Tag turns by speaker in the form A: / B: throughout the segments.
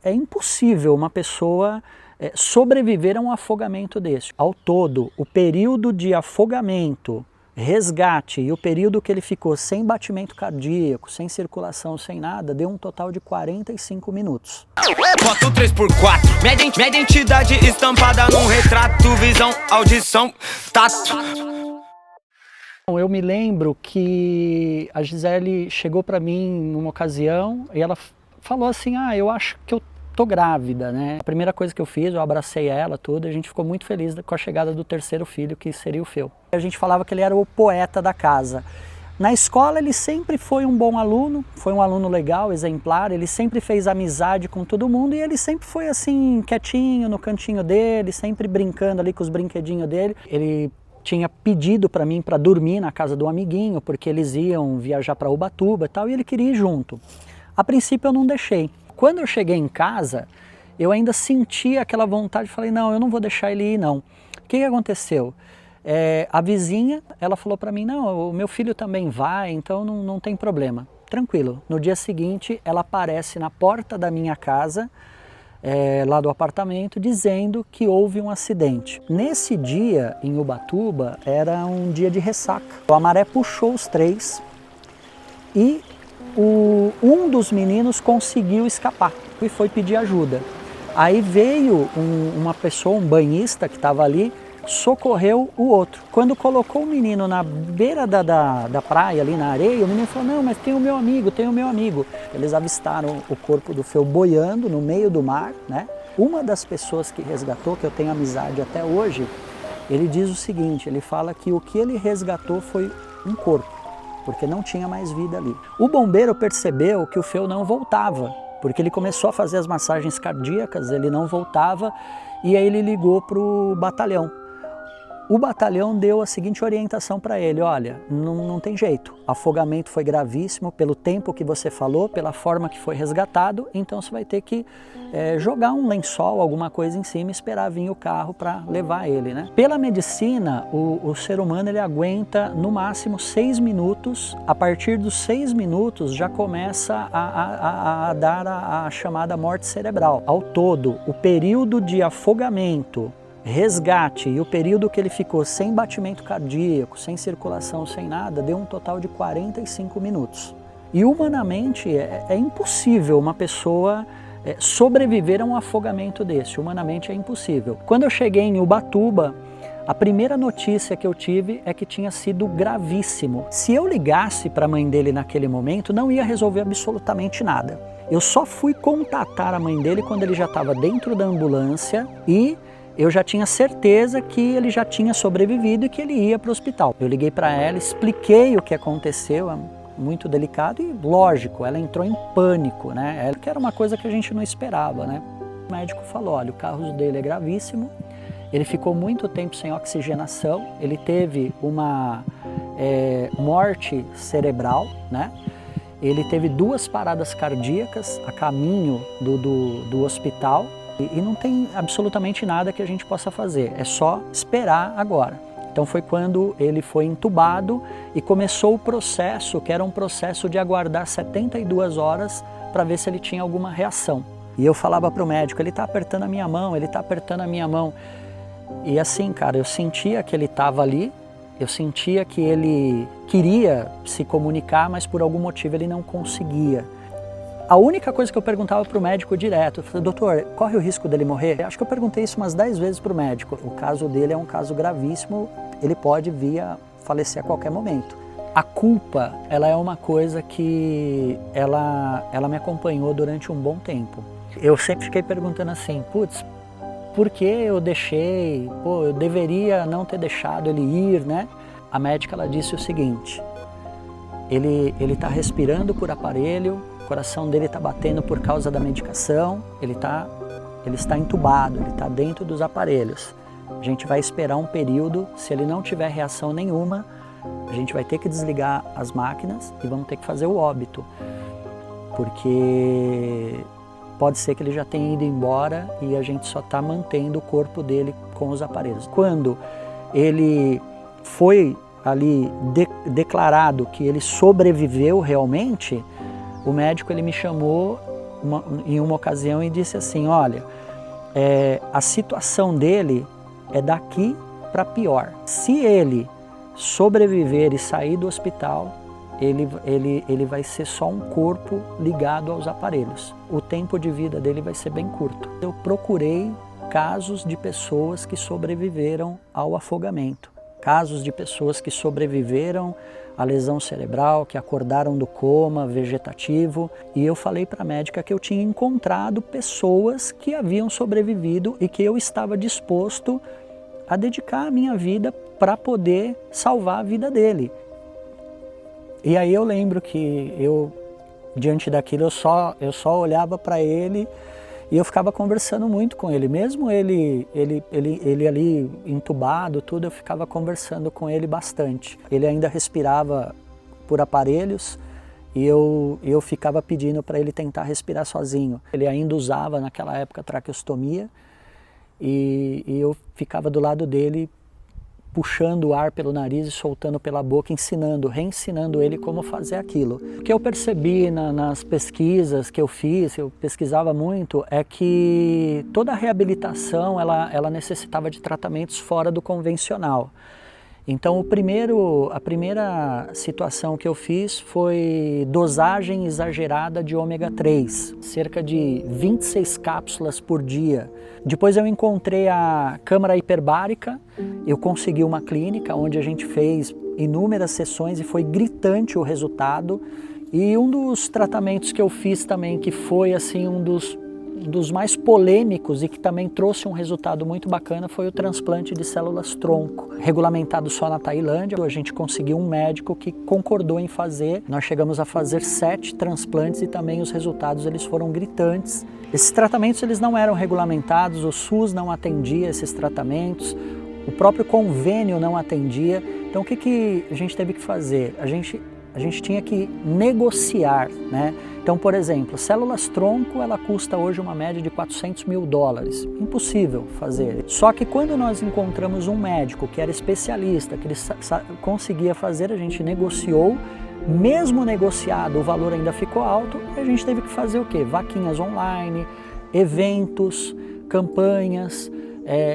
A: É impossível uma pessoa sobreviver a um afogamento desse. Ao todo, o período de afogamento, resgate e o período que ele ficou sem batimento cardíaco, sem circulação, sem nada, deu um total de 45 minutos.
B: Foto 3x4, minha identidade estampada num retrato, visão, audição, tato.
A: Eu me lembro que a Gisele chegou para mim numa ocasião e ela falou assim, eu acho que eu tô grávida, né? A primeira coisa que eu fiz, eu abracei ela, tudo, a gente ficou muito feliz com a chegada do terceiro filho, que seria o Feu. A gente falava que ele era o poeta da casa. Na escola ele sempre foi um bom aluno, foi um aluno legal, exemplar, ele sempre fez amizade com todo mundo e ele sempre foi assim, quietinho, no cantinho dele, sempre brincando ali com os brinquedinhos dele. Ele tinha pedido para mim para dormir na casa do amiguinho, porque eles iam viajar para Ubatuba e tal, e ele queria ir junto. A princípio eu não deixei. Quando eu cheguei em casa, eu ainda sentia aquela vontade, falei, não, eu não vou deixar ele ir não. O que aconteceu? A vizinha, ela falou para mim, não, o meu filho também vai, então não tem problema. Tranquilo. No dia seguinte, ela aparece na porta da minha casa, lá do apartamento, dizendo que houve um acidente. Nesse dia, em Ubatuba, era um dia de ressaca. A maré puxou os três e um dos meninos conseguiu escapar e foi pedir ajuda. Aí veio uma pessoa, um banhista que estava ali, socorreu o outro. Quando colocou o menino na beira da praia, ali na areia, o menino falou, não, mas tem o meu amigo, tem o meu amigo. Eles avistaram o corpo do Feu boiando no meio do mar, né? Uma das pessoas que resgatou, que eu tenho amizade até hoje, ele diz o seguinte, ele fala que o que ele resgatou foi um corpo, porque não tinha mais vida ali. O bombeiro percebeu que o Feu não voltava, porque ele começou a fazer as massagens cardíacas, ele não voltava, e aí ele ligou para o batalhão. O batalhão deu a seguinte orientação para ele, olha, não tem jeito, afogamento foi gravíssimo pelo tempo que você falou, pela forma que foi resgatado, então você vai ter que jogar um lençol, alguma coisa em cima e esperar vir o carro para levar ele, né? Pela medicina, o ser humano ele aguenta no máximo 6 minutos, a partir dos 6 minutos já começa a dar a chamada morte cerebral. Ao todo, o período de afogamento, resgate e o período que ele ficou sem batimento cardíaco, sem circulação, sem nada, deu um total de 45 minutos. E humanamente é impossível uma pessoa sobreviver a um afogamento desse, humanamente é impossível. Quando eu cheguei em Ubatuba, a primeira notícia que eu tive é que tinha sido gravíssimo. Se eu ligasse para a mãe dele naquele momento, não ia resolver absolutamente nada. Eu só fui contatar a mãe dele quando ele já estava dentro da ambulância e eu já tinha certeza que ele já tinha sobrevivido e que ele ia para o hospital. Eu liguei para ela, expliquei o que aconteceu, muito delicado e lógico, ela entrou em pânico, né? Que era uma coisa que a gente não esperava, né? O médico falou, olha, o caso dele é gravíssimo, ele ficou muito tempo sem oxigenação, ele teve uma morte cerebral, né? Ele teve 2 paradas cardíacas a caminho do hospital, e não tem absolutamente nada que a gente possa fazer, é só esperar agora. Então foi quando ele foi entubado e começou o processo, que era um processo de aguardar 72 horas para ver se ele tinha alguma reação. E eu falava para o médico, ele está apertando a minha mão, ele está apertando a minha mão. E assim, cara, eu sentia que ele estava ali, eu sentia que ele queria se comunicar, mas por algum motivo ele não conseguia. A única coisa que eu perguntava para o médico direto, eu falei, doutor, corre o risco dele morrer? Acho que eu perguntei isso umas 10 vezes para o médico. O caso dele é um caso gravíssimo, ele pode vir a falecer a qualquer momento. A culpa, ela é uma coisa que ela me acompanhou durante um bom tempo. Eu sempre fiquei perguntando assim, putz, por que eu deixei? Pô, eu deveria não ter deixado ele ir, né? A médica, ela disse o seguinte, ele está respirando por aparelho, o coração dele está batendo por causa da medicação, ele está entubado, ele está dentro dos aparelhos. A gente vai esperar um período, se ele não tiver reação nenhuma, a gente vai ter que desligar as máquinas e vamos ter que fazer o óbito. Porque pode ser que ele já tenha ido embora e a gente só está mantendo o corpo dele com os aparelhos. Quando ele foi ali declarado que ele sobreviveu realmente, o médico ele me chamou em uma ocasião e disse assim, olha, a situação dele é daqui para pior. Se ele sobreviver e sair do hospital, ele vai ser só um corpo ligado aos aparelhos. O tempo de vida dele vai ser bem curto. Eu procurei casos de pessoas que sobreviveram ao afogamento, casos de pessoas que sobreviveram à lesão cerebral, que acordaram do coma vegetativo, e eu falei para a médica que eu tinha encontrado pessoas que haviam sobrevivido e que eu estava disposto a dedicar a minha vida para poder salvar a vida dele. E aí eu lembro que diante daquilo, eu só olhava para ele e eu ficava conversando muito com ele. Mesmo ele ali entubado, tudo, eu ficava conversando com ele bastante. Ele ainda respirava por aparelhos e eu ficava pedindo para ele tentar respirar sozinho. Ele ainda usava naquela época traqueostomia e eu ficava do lado dele, puxando o ar pelo nariz e soltando pela boca, reensinando ele como fazer aquilo. O que eu percebi nas pesquisas que eu fiz, eu pesquisava muito, é que toda a reabilitação ela necessitava de tratamentos fora do convencional. Então a primeira situação que eu fiz foi dosagem exagerada de ômega 3, cerca de 26 cápsulas por dia. Depois eu encontrei a câmara hiperbárica, eu consegui uma clínica onde a gente fez inúmeras sessões e foi gritante o resultado. E um dos tratamentos que eu fiz também, que foi assim um dos mais polêmicos e que também trouxe um resultado muito bacana, foi o transplante de células-tronco, regulamentado só na Tailândia. A gente conseguiu um médico que concordou em fazer. Nós chegamos a fazer 7 transplantes e também os resultados eles foram gritantes. Esses tratamentos eles não eram regulamentados, o SUS não atendia esses tratamentos, o próprio convênio não atendia. Então o que a gente teve que fazer? A gente tinha que negociar, né? Então, por exemplo, células-tronco, ela custa hoje uma média de $400 mil. Impossível fazer. Só que quando nós encontramos um médico que era especialista, que ele conseguia fazer, a gente negociou. Mesmo negociado, o valor ainda ficou alto e a gente teve que fazer o quê? Vaquinhas online, eventos, campanhas,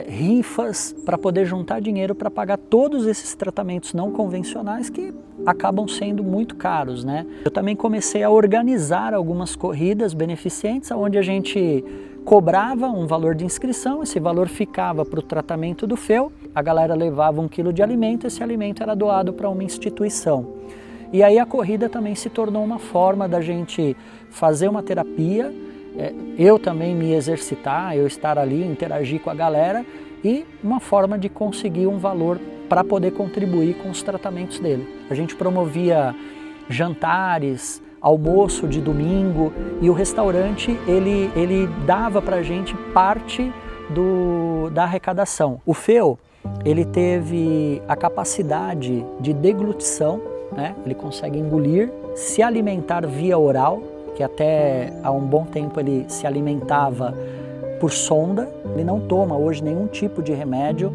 A: rifas para poder juntar dinheiro para pagar todos esses tratamentos não convencionais que acabam sendo muito caros, né? Eu também comecei a organizar algumas corridas beneficentes onde a gente cobrava um valor de inscrição, esse valor ficava para o tratamento do feu, a galera levava 1 quilo de alimento, esse alimento era doado para uma instituição. E aí a corrida também se tornou uma forma da gente fazer uma terapia, eu também me exercitar, eu estar ali, interagir com a galera e uma forma de conseguir um valor para poder contribuir com os tratamentos dele. A gente promovia jantares, almoço de domingo e o restaurante ele dava para a gente parte da arrecadação. O feu ele teve a capacidade de deglutição, né? Ele consegue engolir, se alimentar via oral, que até há um bom tempo ele se alimentava por sonda. Ele não toma hoje nenhum tipo de remédio,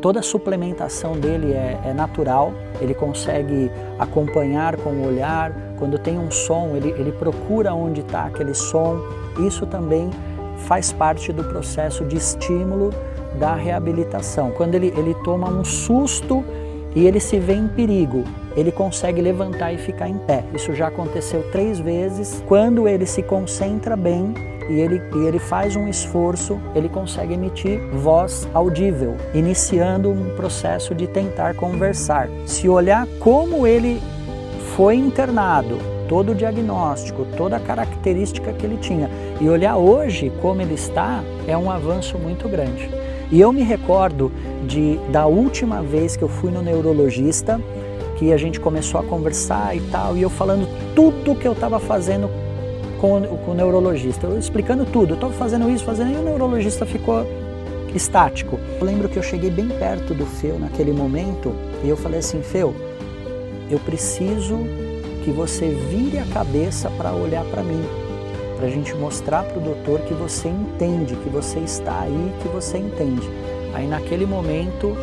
A: toda a suplementação dele é natural, ele consegue acompanhar com o olhar, quando tem um som ele procura onde está aquele som. Isso também faz parte do processo de estímulo da reabilitação. Quando ele toma um susto e ele se vê em perigo, ele consegue levantar e ficar em pé. Isso já aconteceu 3 vezes. Quando ele se concentra bem e ele faz um esforço, ele consegue emitir voz audível, iniciando um processo de tentar conversar. Se olhar como ele foi internado, todo o diagnóstico, toda a característica que ele tinha, e olhar hoje como ele está, é um avanço muito grande. E eu me recordo da última vez que eu fui no neurologista, que a gente começou a conversar e tal, e eu falando tudo que eu estava fazendo com o neurologista, eu explicando tudo, eu estava fazendo isso, e o neurologista ficou estático. Eu lembro que eu cheguei bem perto do Feu naquele momento, e eu falei assim, Feu, eu preciso que você vire a cabeça para olhar para mim, para a gente mostrar para o doutor que você entende, que você está aí, que você entende. Aí naquele momento,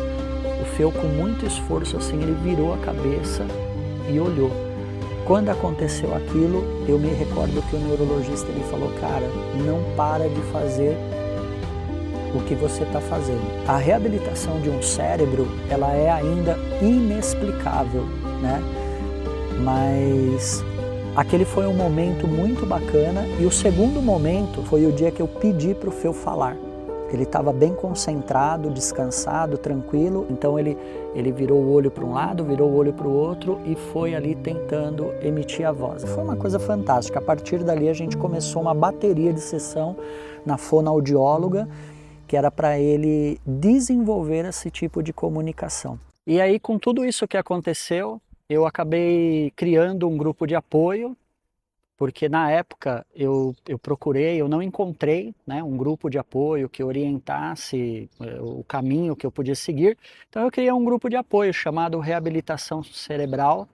A: o Feu com muito esforço assim, ele virou a cabeça e olhou. Quando aconteceu aquilo, eu me recordo que o neurologista ele falou, cara, não para de fazer o que você está fazendo. A reabilitação de um cérebro, ela é ainda inexplicável, né? Mas aquele foi um momento muito bacana e o segundo momento foi o dia que eu pedi para o Feu falar. Ele estava bem concentrado, descansado, tranquilo, então ele virou o olho para um lado, virou o olho para o outro e foi ali tentando emitir a voz. Foi uma coisa fantástica. A partir dali a gente começou uma bateria de sessão na fonoaudióloga, que era para ele desenvolver esse tipo de comunicação. E aí, com tudo isso que aconteceu, eu acabei criando um grupo de apoio, porque na época eu procurei, eu não encontrei, né, um grupo de apoio que orientasse o caminho que eu podia seguir. Então eu criei um grupo de apoio chamado Reabilitação Cerebral,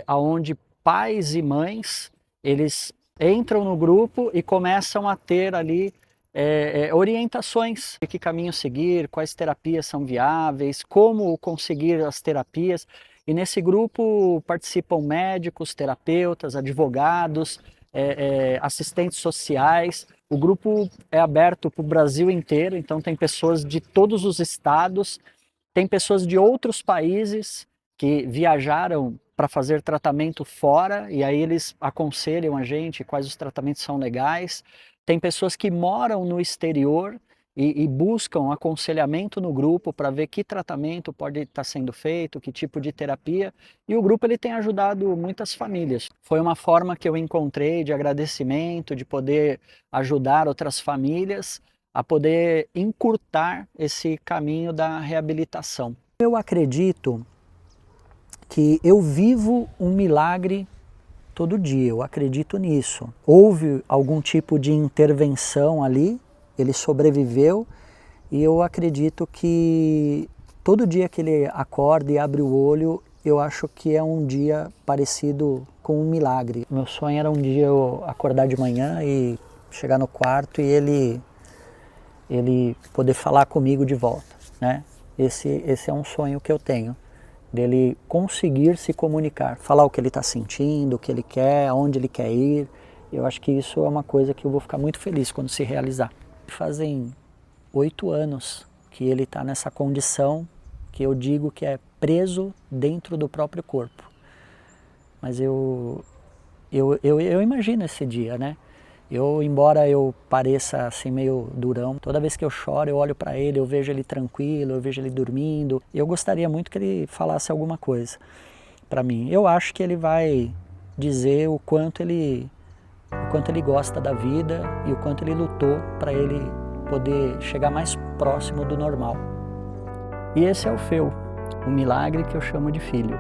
A: onde pais e mães, eles entram no grupo e começam a ter ali orientações de que caminho seguir, quais terapias são viáveis, como conseguir as terapias. E nesse grupo participam médicos, terapeutas, advogados, assistentes sociais. O grupo é aberto para o Brasil inteiro, então tem pessoas de todos os estados, tem pessoas de outros países que viajaram para fazer tratamento fora e aí eles aconselham a gente quais os tratamentos são legais. Tem pessoas que moram no exterior e buscam aconselhamento no grupo para ver que tratamento pode estar sendo feito, que tipo de terapia, e o grupo ele tem ajudado muitas famílias. Foi uma forma que eu encontrei de agradecimento, de poder ajudar outras famílias a poder encurtar esse caminho da reabilitação. Eu acredito que eu vivo um milagre todo dia, eu acredito nisso. Houve algum tipo de intervenção ali, ele sobreviveu e eu acredito que todo dia que ele acorda e abre o olho, eu acho que é um dia parecido com um milagre. Meu sonho era um dia eu acordar de manhã e chegar no quarto e ele poder falar comigo de volta, né? Esse é um sonho que eu tenho, dele conseguir se comunicar, falar o que ele está sentindo, o que ele quer, aonde ele quer ir. Eu acho que isso é uma coisa que eu vou ficar muito feliz quando se realizar. Fazem 8 anos que ele está nessa condição que eu digo que é preso dentro do próprio corpo. Mas eu imagino esse dia, né? Embora eu pareça assim meio durão, toda vez que eu choro eu olho para ele, eu vejo ele tranquilo, eu vejo ele dormindo. Eu gostaria muito que ele falasse alguma coisa para mim. Eu acho que ele vai dizer o quanto ele gosta da vida e o quanto ele lutou para ele poder chegar mais próximo do normal. E esse é o Feu, o milagre que eu chamo de filho.